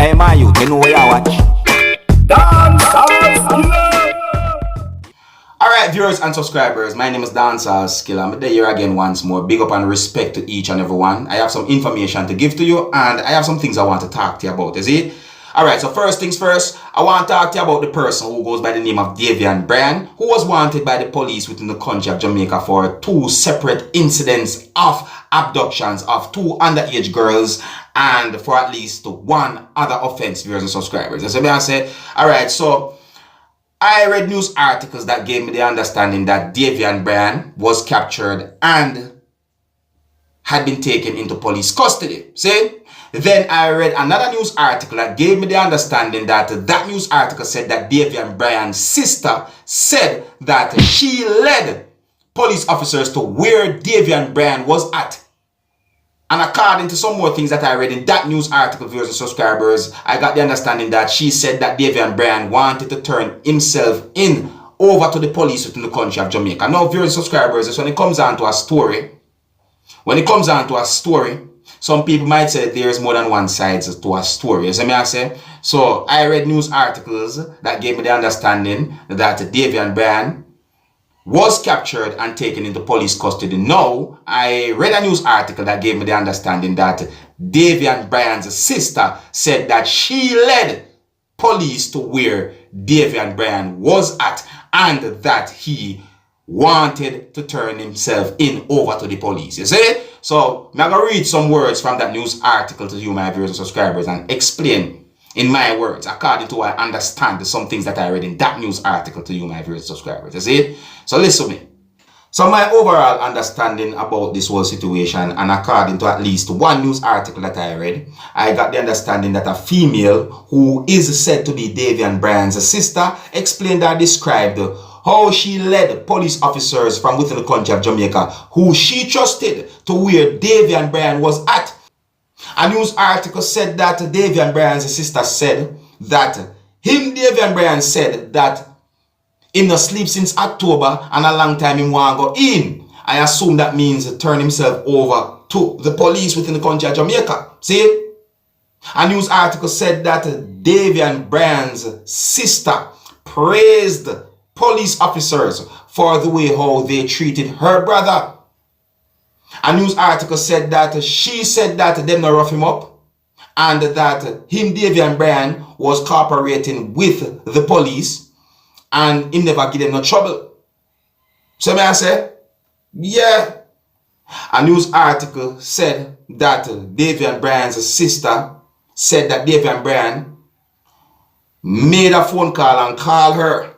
Hey man, you know where you watch. Dancehall skilla. Alright, viewers and subscribers, my name is Dancehall skilla. I'm here again once more. Big up and respect to each and every one. I have some information to give to you and I have some things I want to talk to you about, is it? Alright, so first things first, I want to talk to you about the person who goes by the name of Davian Bryan, who was wanted by the police within the country of Jamaica for 2 separate incidents of abductions of 2 underage girls and for at least 1 other offense, viewers and subscribers. As I said, alright, so I read news articles that gave me the understanding that Davian Bryan was captured and had been taken into police custody. See? Then I read another news article that gave me the understanding that that news article said that Davian Bryan's sister said that she led police officers to where Davian Bryan was at. And according to some more things that I read in that news article, viewers and subscribers, I got the understanding that she said that Davian Bryan wanted to turn himself in over to the police within the country of Jamaica. Now, viewers and subscribers, is when it comes down to a story, some people might say there's more than one side to a story. As I say, so I read news articles that gave me the understanding that Davian Bryan was captured and taken into police custody. Now, I read a news article that gave me the understanding that Davian Bryan's sister said that she led police to where Davian Bryan was at and that he wanted to turn himself in over to the police. You see? So, I'm going to read some words from that news article to you, my viewers and subscribers, and explain in my words, according to what I understand some things that I read in that news article to you, my viewers and subscribers. You see? So, listen to me. So, my overall understanding about this whole situation, and according to at least one news article that I read, I got the understanding that a female who is said to be Davian Bryan's sister explained or described how she led police officers from within the country of Jamaica who she trusted to where Davian Bryan was at. A news article said that Davian Bryan's sister said that Davian Bryan said that him no sleep since October and a long time him want go in. I assume that means turn himself over to the police within the country of Jamaica. See? A news article said that Davian Bryan's sister praised police officers for the way how they treated her brother. A news article said that she said that them not rough him up and that Davian Bryan was cooperating with the police and he never give them no trouble. So may I say? Yeah. A news article said that Davian Bryan's sister said that Davian Bryan made a phone call and called her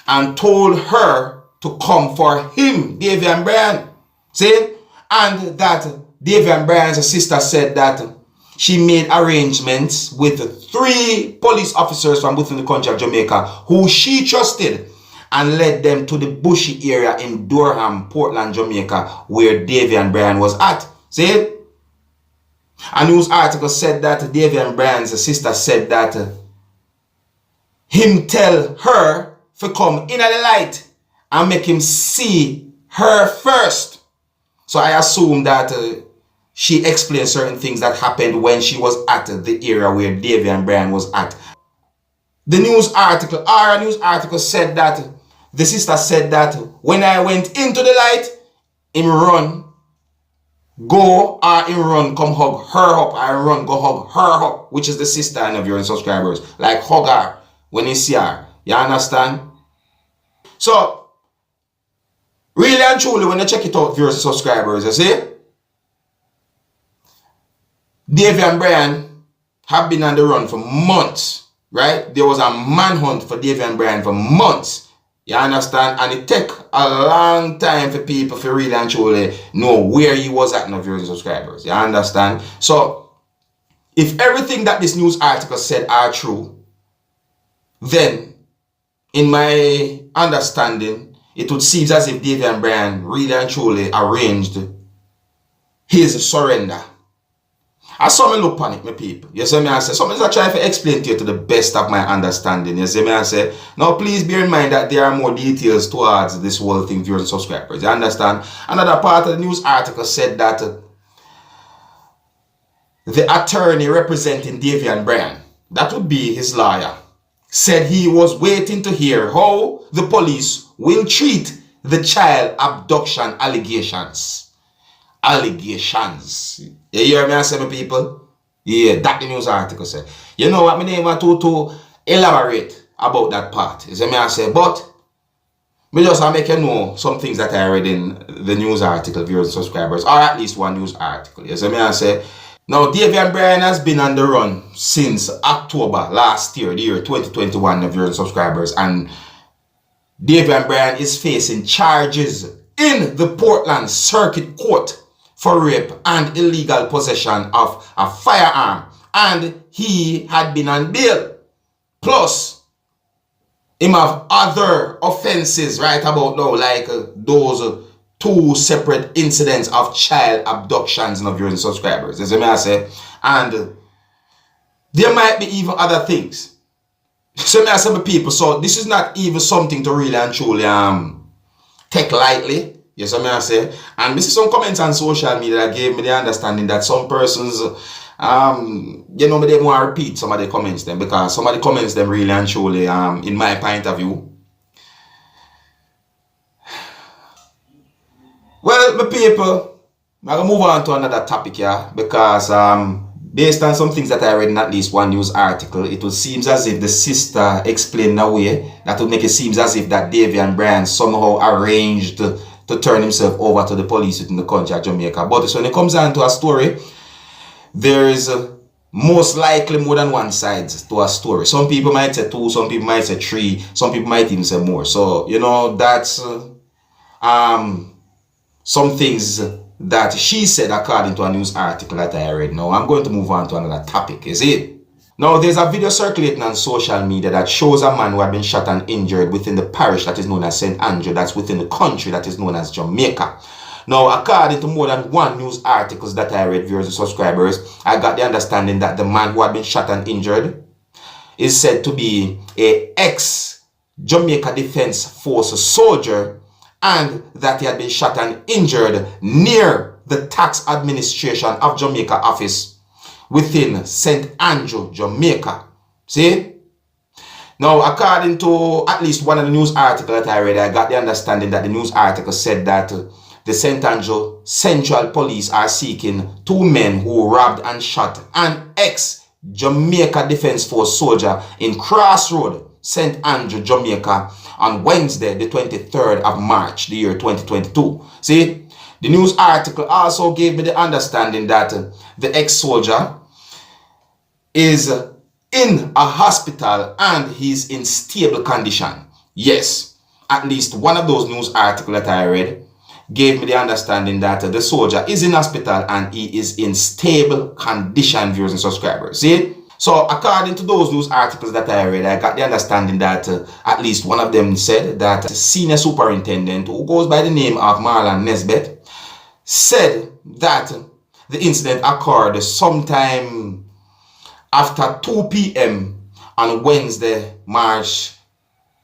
and told her to come for him, Davian Bryan. See? And that Davian Bryan's sister said that she made arrangements with 3 police officers from within the country of Jamaica who she trusted and led them to the bushy area in Durham, Portland, Jamaica, where Davian Bryan was at. See? A news article said that Davian Bryan's sister said that him tell her to come in at the light and make him see her first. So I assume that she explained certain things that happened when she was at the area where Davian Bryan was at. The news article said that the sister said that when I went into the light, him run, go, or him run, come hug her up, I run, go hug her up, which is the sister and of your subscribers. Like hug her when you see her. You understand? So, really and truly, when you check it out, viewers and subscribers, you see, Davian Bryan have been on the run for months, right? There was a manhunt for Davian Bryan for months. You understand? And it took a long time for people to really and truly know where he was at, now, viewers and subscribers. You understand? So, if everything that this news article said are true, then in my understanding, it would seem as if Davian Bryan really and truly arranged his surrender. I saw me look on it, my people. You see me I say, something I try to explain to you to the best of my understanding. You see me I say, now please bear in mind that there are more details towards this whole thing, viewers and subscribers. You understand? Another part of the news article said that the attorney representing Davian Bryan, that would be his lawyer, said he was waiting to hear how the police will treat the child abduction allegations. Allegations. You hear me, I say, my people? Yeah, that the news article said. You know what, my name want to elaborate about that part. You see me, I say, but me just make you know some things that I read in the news article, viewers and subscribers, or at least one news article. You see me, I say, now Davian Bryan has been on the run since October last year, the year 2021, viewers and subscribers, and Davian Bryan is facing charges in the Portland Circuit Court for rape and illegal possession of a firearm, and he had been on bail. Plus, him have other offenses right about now, like those two separate incidents of child abductions of your subscribers. As I say, and there might be even other things. So I say, people, so this is not even something to really and truly take lightly. Yes, I say. And this is some comments on social media that gave me the understanding that some persons, you know, they want to repeat some of the comments them, because some of the comments them really and truly, in my point of view. Well, my people, I'm going to move on to another topic here, because based on some things that I read in at least one news article, it would seem as if the sister explained in a way that would make it seem as if that Davian Bryan somehow arranged to turn himself over to the police within the country of Jamaica. But when it comes down to a story, there is most likely more than one side to a story. Some people might say 2, some people might say 3, some people might even say more. So, you know, that's some things that she said according to a news article that I read. Now, I'm going to move on to another topic, is it? Now, there's a video circulating on social media that shows a man who had been shot and injured within the parish that is known as St. Andrew, that's within the country that is known as Jamaica. Now, according to more than one news articles that I read, viewers and subscribers, I got the understanding that the man who had been shot and injured is said to be a ex-Jamaica Defense Force soldier, and that he had been shot and injured near the Tax Administration of Jamaica office within St. Andrew, Jamaica. See? Now, according to at least one of the news articles that I read, I got the understanding that the news article said that the St. Andrew Central Police are seeking 2 men who robbed and shot an ex-Jamaica Defense Force soldier in Crossroad, St. Andrew, Jamaica, on Wednesday, the 23rd of March, the year 2022. See, the news article also gave me the understanding that the ex-soldier is in a hospital and he's in stable condition. Yes, at least one of those news articles that I read gave me the understanding that the soldier is in hospital and he is in stable condition, viewers and subscribers. See? So, according to those news articles that I read, I got the understanding that at least one of them said that the senior superintendent, who goes by the name of Marlon Nesbitt, said that the incident occurred sometime after 2 p.m. on Wednesday, March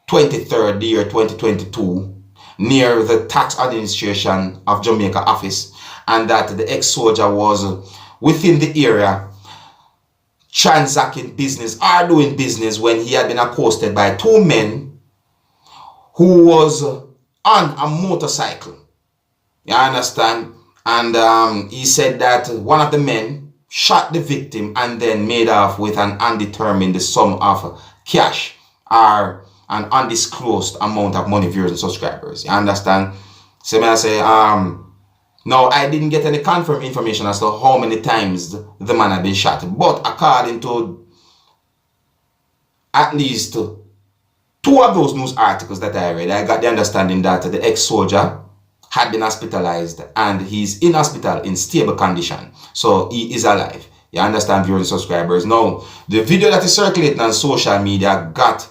23rd, the year 2022, near the Tax Administration of Jamaica office, and that the ex-soldier was within the area transacting business or doing business when he had been accosted by 2 men who was on a motorcycle. You understand? And he said that one of the men shot the victim and then made off with an undetermined sum of cash or an undisclosed amount of money, viewers and subscribers. You understand? So may I say, now, I didn't get any confirmed information as to how many times the man had been shot. But according to at least 2 of those news articles that I read, I got the understanding that the ex-soldier had been hospitalized and he's in hospital in stable condition. So he is alive. You understand, viewers and subscribers? Now, the video that is circulating on social media got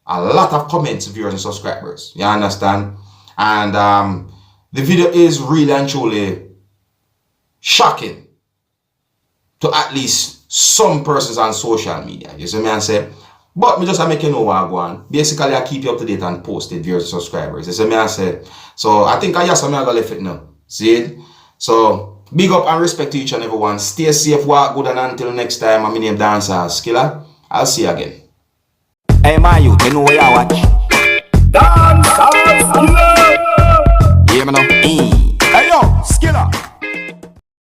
a lot of comments, viewers and subscribers. You understand? And the video is really and truly shocking to at least some persons on social media. You see me and say, but me just make you know what I go on. Basically, I keep you up to date and post it, viewers and subscribers. You see me and say, so I think I just am going to leave it now. See it? So Big up and respect to each and everyone. Stay safe, walk good, and until next time, I'm name Dancehall Skilla. I'll see you again. Hey, my youth, you know where you watch? Dancehall Skilla. Hear me now?